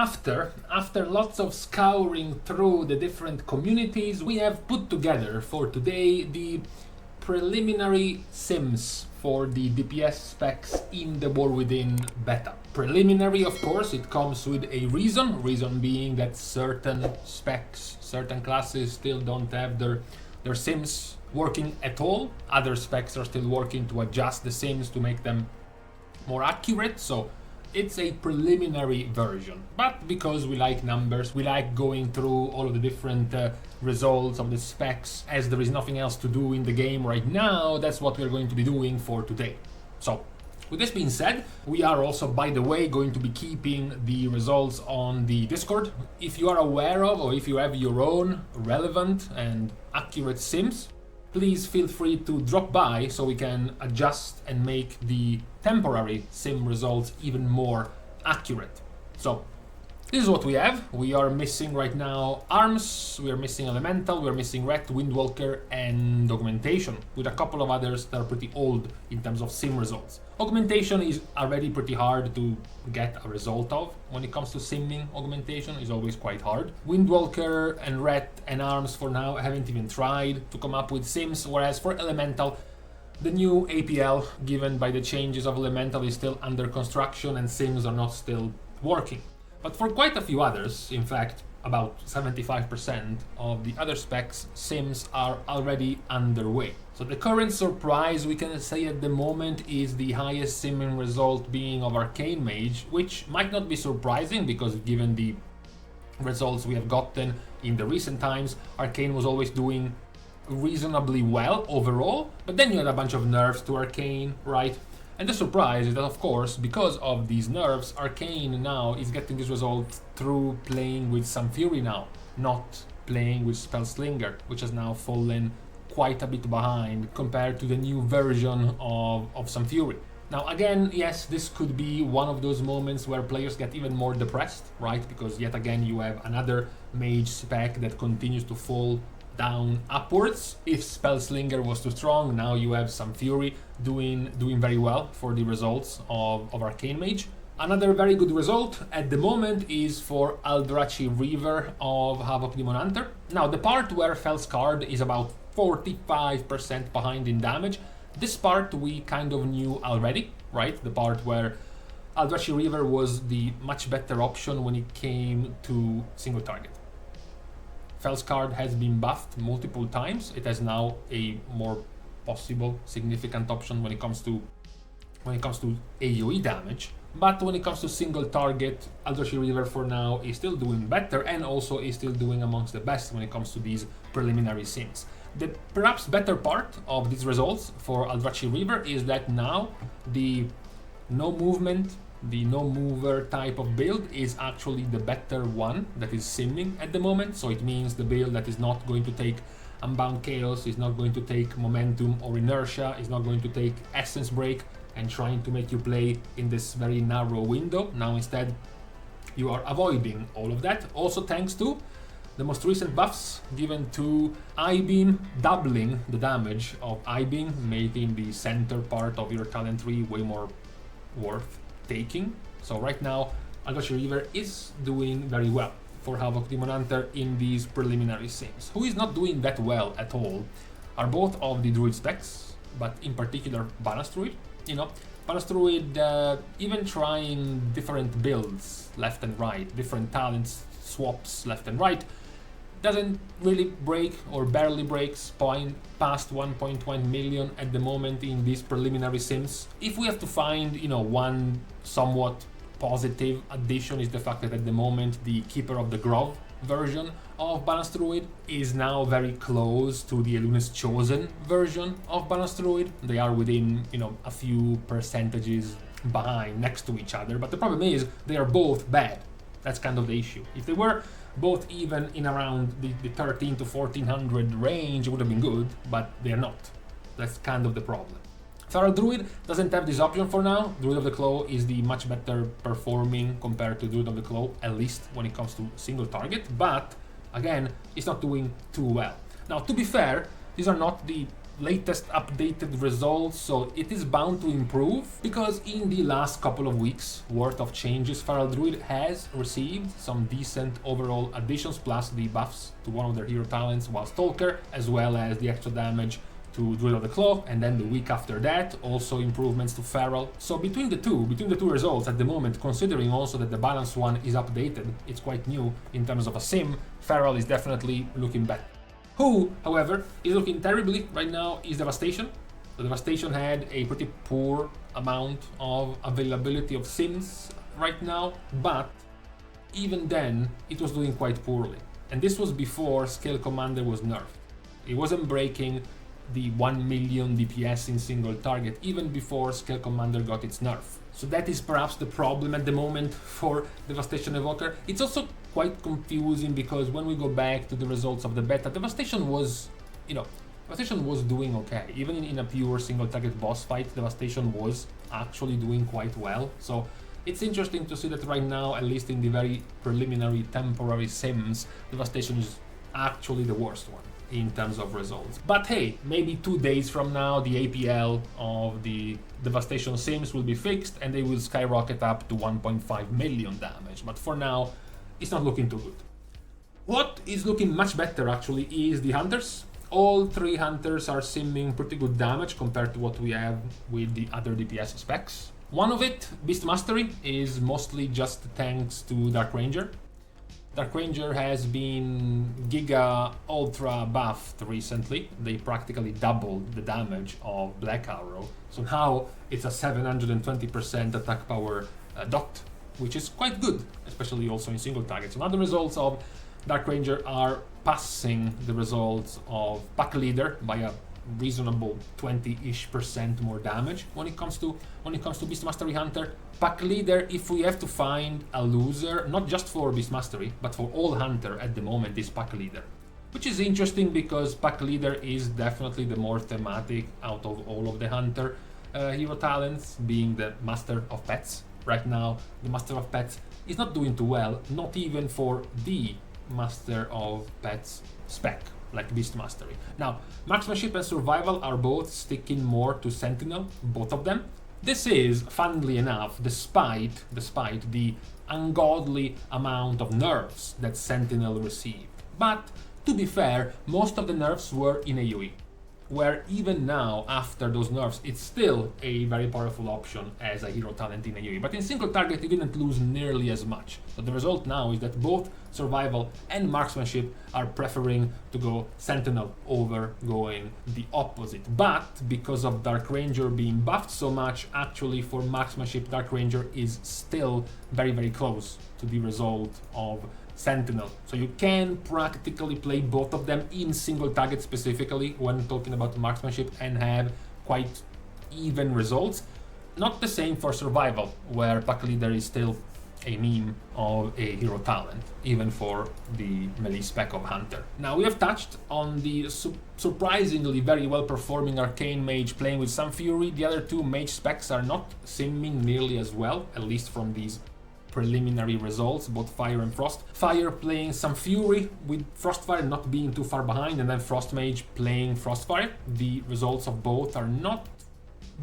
after lots of scouring through the different communities, we have put together for today the preliminary sims for the DPS specs in the War Within beta. Preliminary, of course, it comes with a reason being that certain specs, certain classes still don't have their sims working at all. Other specs are still working to adjust the sims to make them more accurate, so it's a preliminary version. But because we like numbers, we like going through all of the different results of the specs, as there is nothing else to do in the game right now, that's what we're going to be doing for today. So, with this being said, we are also, by the way, going to be keeping the results on the Discord. If you are aware of, or if you have your own relevant and accurate sims, please feel free to drop by so we can adjust and make the temporary sim results even more accurate. So, this is what we have. We are missing right now arms, we are missing elemental, we are missing ret, windwalker, and augmentation, with a couple of others that are pretty old in terms of sim results. Augmentation is already pretty hard to get a result of. When it comes to simming, augmentation is always quite hard. Windwalker and ret and arms for now I haven't even tried to come up with sims, whereas for elemental, the new APL given by the changes of elemental is still under construction and sims are not still working. But for quite a few others, in fact about 75% of the other specs, sims are already underway. So the current surprise we can say at the moment is the highest simming result being of Arcane Mage, which might not be surprising because given the results we have gotten in the recent times, Arcane was always doing reasonably well overall, but then you had a bunch of nerfs to Arcane, right? And the surprise is that, of course, because of these nerfs, Arcane now is getting this result through playing with some Fury now, not playing with Spellslinger, which has now fallen quite a bit behind compared to the new version of some Fury. Now again, yes, this could be one of those moments where players get even more depressed, right? Because yet again you have another mage spec that continues to fall down upwards. If Spellslinger was too strong, now you have some Fury doing very well for the results of Arcane Mage. Another very good result at the moment is for Aldrachi Reaver of Havoc Demon Hunter. Now the part where Felscard is about 45% behind in damage, this part we kind of knew already, right? The part where Aldrachi Reaver was the much better option when it came to single target. Felscard has been buffed multiple times. It has now a more possible significant option when it comes to AoE damage. But when it comes to single target, Aldrachi Reaver for now is still doing better and also is still doing amongst the best when it comes to these preliminary sims. The perhaps better part of these results for Aldrachi Reaver is that now the no movement, the no mover type of build is actually the better one that is simming at the moment. So it means the build that is not going to take Unbound Chaos, is not going to take Momentum or Inertia, is not going to take Essence Break and trying to make you play in this very narrow window. Now instead you are avoiding all of that, also thanks to the most recent buffs given to I-Beam, doubling the damage of I-Beam, making the center part of your talent tree way more worth taking. So right now Aldrachi Reaver is doing very well for Havoc Demon Hunter in these preliminary sims. Who is not doing that well at all are both of the Druid specs, but in particular Badness Druid. You know, Badness Druid even trying different builds left and right, different talents swaps left and right, doesn't really break or barely breaks past 1.1 million at the moment in these preliminary sims. If we have to find, you know, one somewhat positive addition is the fact that at the moment the Keeper of the Grove version of Badness Druid is now very close to the Eluna's Chosen version of Badness Druid. They are within, you know, a few percentages behind next to each other, but the problem is they are both bad. That's kind of the issue. If they were both even in around the 13 to 1400 range, it would have been good, but they are not. That's kind of the problem. Feral Druid doesn't have this option for now. Druid of the Claw is the much better performing compared to Druid of the Claw, at least when it comes to single target, but again, it's not doing too well. Now, to be fair, these are not the latest updated results, so it is bound to improve, because in the last couple of weeks worth of changes, Feral Druid has received some decent overall additions, plus the buffs to one of their hero talents, while Stalker, as well as the extra damage to Druid of the Claw, and then the week after that also improvements to Feral. So between the two results at the moment, considering also that the balance one is updated, it's quite new in terms of a sim, Feral is definitely looking better. Who, however, is looking terribly right now is Devastation. So Devastation had a pretty poor amount of availability of sims right now, but even then it was doing quite poorly. And this was before Scale Commander was nerfed. It wasn't breaking the 1 million DPS in single target even before Scale Commander got its nerf. So that is perhaps the problem at the moment for Devastation Evoker. It's also quite confusing because when we go back to the results of the beta, Devastation was, Devastation was doing okay. Even in a pure single target boss fight, Devastation was actually doing quite well. So it's interesting to see that right now, at least in the very preliminary temporary sims, Devastation is actually the worst one in terms of results. But hey, maybe 2 days from now the APL of the Devastation sims will be fixed and they will skyrocket up to 1.5 million damage. But for now, it's not looking too good. What is looking much better actually is the Hunters. All 3 Hunters are simming pretty good damage compared to what we have with the other DPS specs. One of it, Beast Mastery, is mostly just thanks to Dark Ranger. Dark Ranger has been Giga Ultra buffed recently. They practically doubled the damage of Black Arrow. So now it's a 720% attack power dot, which is quite good, especially also in single targets. And other results of Dark Ranger are passing the results of Pack Leader by a reasonable 20-ish% more damage when it comes to Beast Mastery Hunter. Pack Leader, if we have to find a loser, not just for Beast Mastery, but for all Hunter at the moment, is Pack Leader. Which is interesting because Pack Leader is definitely the more thematic out of all of the Hunter hero talents, being the Master of Pets. Right now, the Master of Pets is not doing too well, not even for the Master of Pets spec, like Beast Mastery. Now, Marksmanship and Survival are both sticking more to Sentinel, both of them. This is, funnily enough, despite the ungodly amount of nerfs that Sentinel received. But, to be fair, most of the nerfs were in AoE, where even now, after those nerfs, it's still a very powerful option as a hero talent in AoE. But in single target, it didn't lose nearly as much. So the result now is that both Survival and Marksmanship are preferring to go Sentinel over going the opposite. But because of Dark Ranger being buffed so much, actually for Marksmanship, Dark Ranger is still very, very close to the result of Sentinel. So you can practically play both of them in single target specifically when talking about Marksmanship and have quite even results. Not the same for Survival, where Pack Leader is still a meme of a hero talent, even for the melee spec of Hunter. Now we have touched on the surprisingly very well performing Arcane Mage playing with some Fury. The other two Mage specs are not simming nearly as well, at least from these preliminary results, both Fire and Frost. Fire playing some Fury with Frostfire not being too far behind, and then Frost Mage playing Frostfire. The results of both are not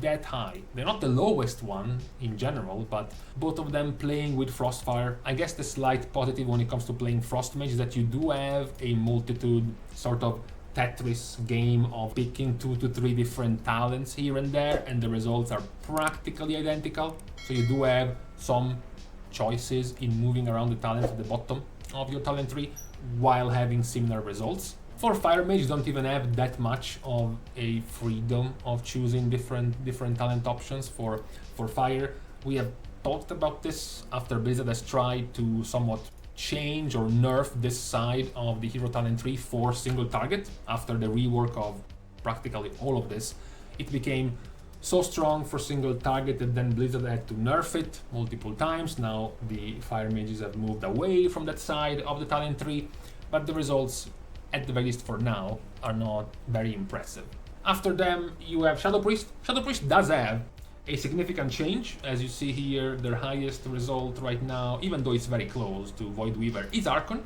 that high. They're not the lowest one in general, but both of them playing with Frostfire. I guess the slight positive when it comes to playing Frost Mage is that you do have a multitude, sort of Tetris game of picking 2 to 3 different talents here and there, and the results are practically identical. So you do have some choices in moving around the talents at the bottom of your talent tree while having similar results. For Fire Mage, you don't even have that much of a freedom of choosing different talent options for Fire. We have talked about this after Blizzard has tried to somewhat change or nerf this side of the hero talent tree for single target. After the rework of practically all of this, it became so strong for single target that then Blizzard had to nerf it multiple times. Now the Fire Mages have moved away from that side of the talent tree, but the results, at the very least for now, are not very impressive. After them, you have Shadow Priest. Shadow Priest does have a significant change. As you see here, their highest result right now, even though it's very close to Void Weaver, is Archon.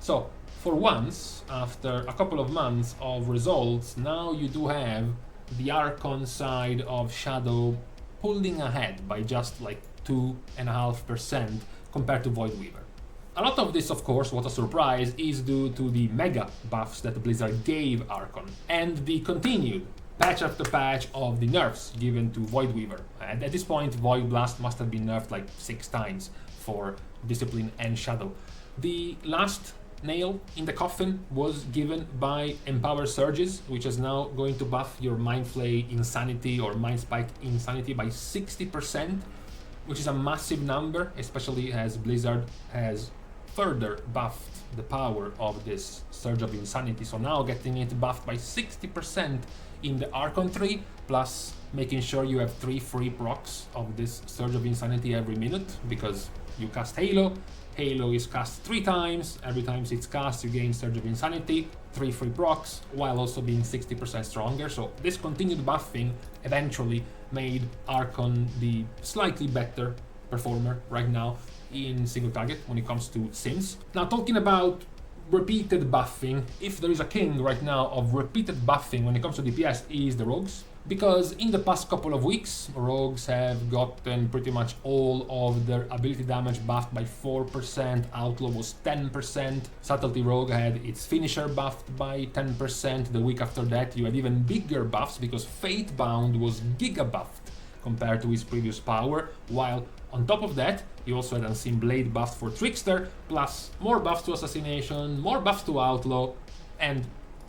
So for once, after a couple of months of results, now you do have the Archon side of Shadow pulling ahead by just like 2.5% compared to Void Weaver. A lot of this, of course, what a surprise, is due to the mega buffs that Blizzard gave Archon and the continued patch after patch of the nerfs given to Void Weaver. And at this point, Void Blast must have been nerfed like 6 times for Discipline and Shadow. The last nail in the coffin was given by Empower Surges, which is now going to buff your Mind Flay Insanity or Mind Spike Insanity by 60%, which is a massive number, especially as Blizzard has further buffed the power of this Surge of Insanity. So now getting it buffed by 60% in the Archon 3, plus making sure you have 3 free procs of this Surge of Insanity every minute, because you cast Halo. Halo is cast 3 times, every time it's cast you gain Surge of Insanity, 3 free procs, while also being 60% stronger. So this continued buffing eventually made Archon the slightly better performer right now in single target when it comes to Sims. Now, talking about repeated buffing, if there is a king right now of repeated buffing when it comes to DPS, is the Rogues. Because in the past couple of weeks, Rogues have gotten pretty much all of their ability damage buffed by 4%, Outlaw was 10%, Subtlety Rogue had its finisher buffed by 10%, the week after that you had even bigger buffs because Fatebound was giga buffed compared to his previous power, while on top of that, he also had Unseen Blade buffed for Trickster, plus more buffs to Assassination, more buffs to Outlaw, and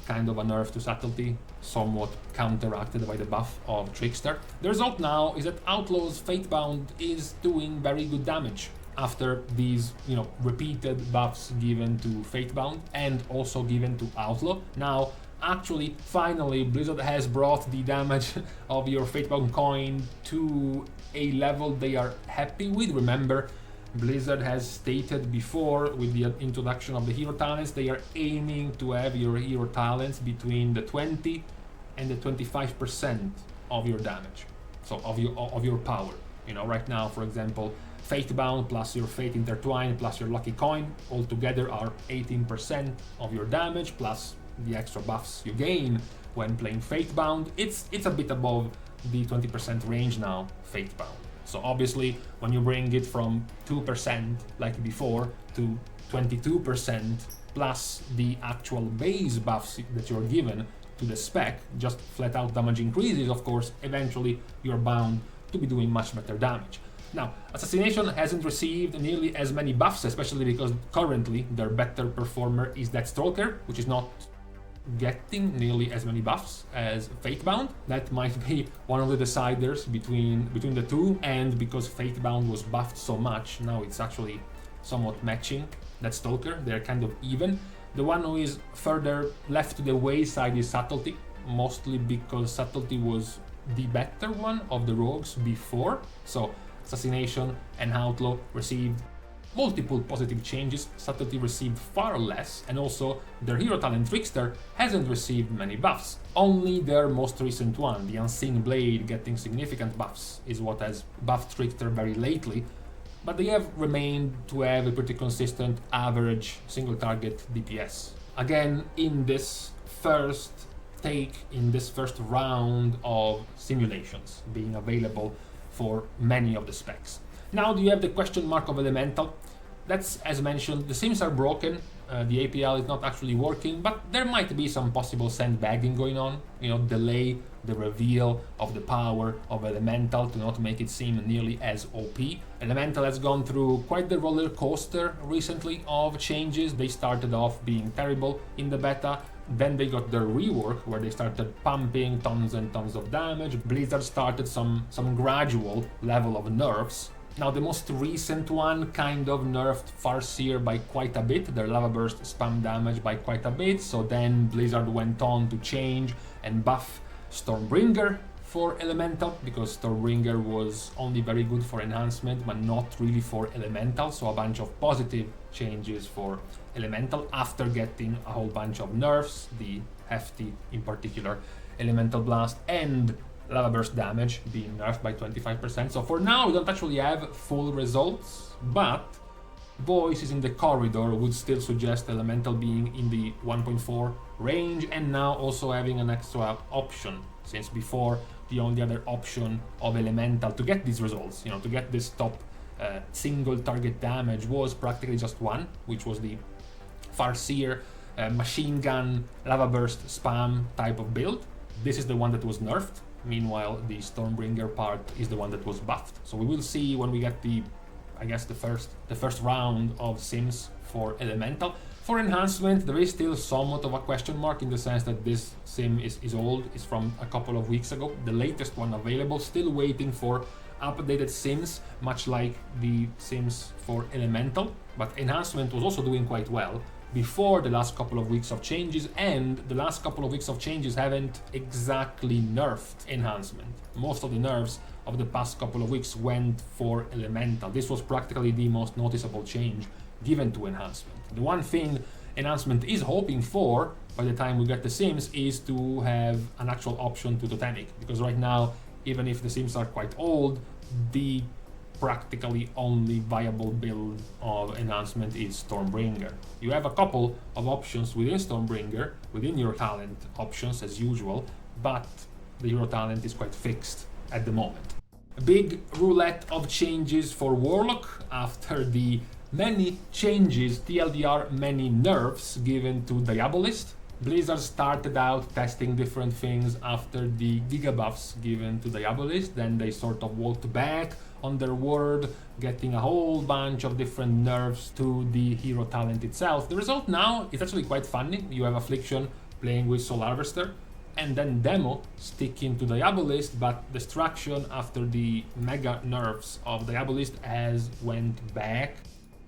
kind of a nerf to Subtlety, somewhat counteracted by the buff of Trickster. The result now is that Outlaw's Fatebound is doing very good damage after these, repeated buffs given to Fatebound and also given to Outlaw. Now, actually, finally, Blizzard has brought the damage of your Fatebound coin to a level they are happy with. Remember, Blizzard has stated before with the introduction of the hero talents, they are aiming to have your hero talents between the 20 and the 25% of your damage, so of your power. Right now, for example, Fatebound plus your Fate Intertwined plus your Lucky Coin all together are 18% of your damage, plus the extra buffs you gain when playing Fatebound. It's a bit above the 20% range now, Fatebound. So obviously, when you bring it from 2% like before to 22% plus the actual base buffs that you're given to the spec, just flat out damage increases, of course, eventually you're bound to be doing much better damage. Now, Assassination hasn't received nearly as many buffs, especially because currently their better performer is Deathstalker, which is not getting nearly as many buffs as Fatebound. That might be one of the deciders between the two, and because Fatebound was buffed so much, now it's actually somewhat matching Deathstalker. They're kind of even. The one who is further left to the wayside is Subtlety, mostly because Subtlety was the better one of the Rogues before. So Assassination and Outlaw received multiple positive changes, Subtlety received far less, and also their hero talent Trickster hasn't received many buffs. Only their most recent one, the Unseen Blade, getting significant buffs, is what has buffed Trickster very lately, but they have remained to have a pretty consistent average single target DPS. Again, in this first round of simulations being available for many of the specs. Now do you have the question mark of Elemental? That's, as mentioned, the Sims are broken, the APL is not actually working, but there might be some possible sandbagging going on, delay the reveal of the power of Elemental to not make it seem nearly as OP. Elemental has gone through quite the roller coaster recently of changes. They started off being terrible in the beta, then they got their rework where they started pumping tons and tons of damage. Blizzard started some gradual level of nerfs. Now the most recent one kind of nerfed Farseer by quite a bit, their Lava Burst spam damage by quite a bit, so then Blizzard went on to change and buff Stormbringer for Elemental, because Stormbringer was only very good for enhancement but not really for Elemental, so a bunch of positive changes for Elemental after getting a whole bunch of nerfs, the hefty, in particular, Elemental Blast and Lava Burst damage being nerfed by 25%. So for now we don't actually have full results, but voices in the corridor would still suggest elemental being in the 1.4 range, and now also having an extra option, since before the only other option of elemental to get these results, you know, to get this top single target damage was practically just one, which was the Farseer machine gun lava burst spam type of build. This is the one that was nerfed. Meanwhile, the Stormbringer part is the one that was buffed. So we will see when we get the, I guess, the first round of Sims for elemental. For enhancement, there is still somewhat of a question mark in the sense that this sim is old, is from a couple of weeks ago. The latest one available, still waiting for updated Sims, much like the Sims for elemental. But enhancement was also doing quite well before the last couple of weeks of changes, and the last couple of weeks of changes haven't exactly nerfed enhancement. Most of the nerfs of the past couple of weeks went for elemental. This was practically the most noticeable change given to enhancement. The one thing enhancement is hoping for by the time we get the Sims is to have an actual option to totemic, because right now, even if the Sims are quite old, the practically only viable build of enhancement is Stormbringer. You have a couple of options within Stormbringer, within your talent options as usual, but the hero talent is quite fixed at the moment. A big roulette of changes for Warlock after the many changes, TLDR many nerfs given to Diabolist. Blizzard started out testing different things after the gigabuffs given to Diabolist, then they sort of walked back on their word, getting a whole bunch of different nerfs to the hero talent itself. The result now is actually quite funny. You have Affliction playing with Soul Harvester, and then Demo sticking to Diabolist, but Destruction after the mega nerfs of Diabolist has went back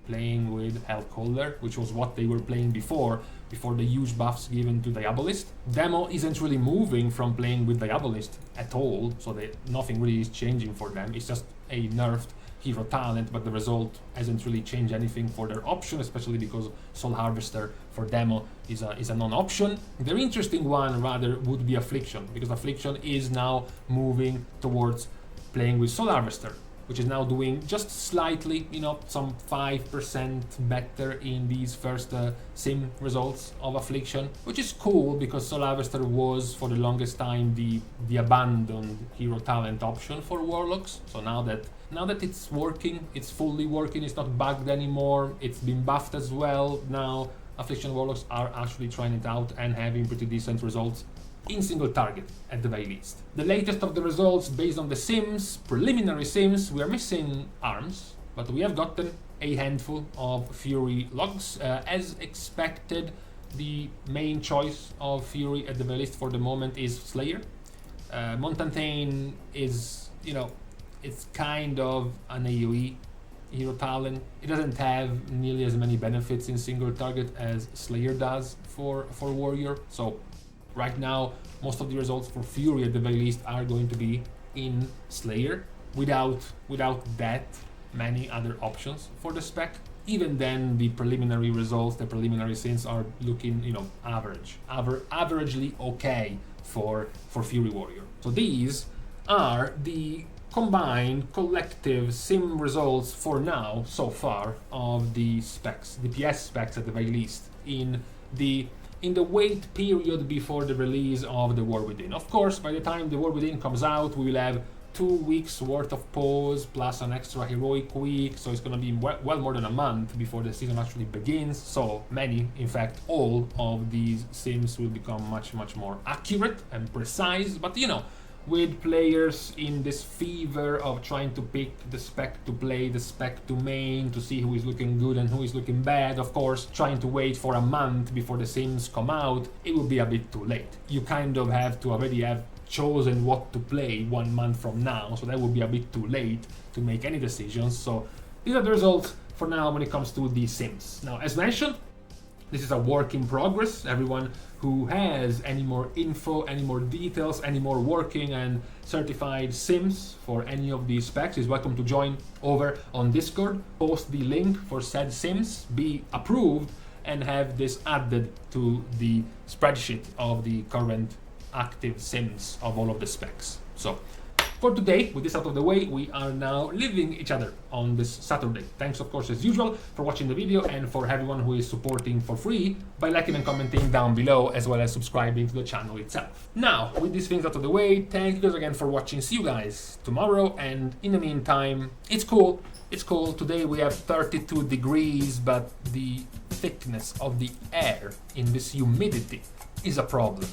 playing with Hellcaller, which was what they were playing before the huge buffs given to Diabolist. Demo isn't really moving from playing with Diabolist at all, so nothing really is changing for them. It's just a nerfed hero talent, but the result hasn't really changed anything for their option, especially because Soul Harvester for Demo is a non-option. The interesting one rather would be Affliction, because Affliction is now moving towards playing with Soul Harvester, which is now doing just slightly, you know, some 5% better in these first sim results of Affliction, which is cool because Soul Harvester was for the longest time the abandoned hero talent option for Warlocks. So now that it's working, it's fully working, it's not bugged anymore, it's been buffed as well. Now Affliction Warlocks are actually trying it out and having pretty decent results in single target at the very least. The latest of the results based on the Sims, preliminary Sims, we are missing arms, but we have gotten a handful of Fury logs. As expected, the main choice of Fury at the very least for the moment is Slayer. Montantane is, you know, it's kind of an AoE hero talent. It doesn't have nearly as many benefits in single target as Slayer does for Warrior. So right now, most of the results for Fury at the very least are going to be in Slayer, without that many other options for the spec. Even then, the preliminary results, the preliminary Sims are looking, you know, averagely okay for Fury Warrior. So these are the combined collective sim results for now so far of the specs, DPS specs at the very least, in the wait period before the release of the War Within. Of course, by the time the War Within comes out, we will have 2 weeks worth of pause plus an extra heroic week, so it's going to be well more than a month before the season actually begins. So many, in fact all of these sims will become much more accurate and precise. But you know, with players in this fever of trying to pick the spec to play, the spec to main, to see who is looking good and who is looking bad, of course, trying to wait for a month before the sims come out, it will be a bit too late. You kind of have to already have chosen what to play 1 month from now, so that would be a bit too late to make any decisions. So these are the results for now when it comes to the sims. Now, as mentioned, this is a work in progress. Everyone who has any more info, any more details, any more working and certified sims for any of these specs is welcome to join over on Discord. Post the link for said sims, be approved, and have this added to the spreadsheet of the current active sims of all of the specs. So For today, with this out of the way, we are now leaving each other on this Saturday. Thanks, of course, as usual, for watching the video and for everyone who is supporting for free by liking and commenting down below, as well as subscribing to the channel itself. Now, with these things out of the way, thank you guys again for watching. See you guys tomorrow, and in the meantime, it's cool. It's cool. Today we have 32 degrees, but the thickness of the air in this humidity is a problem.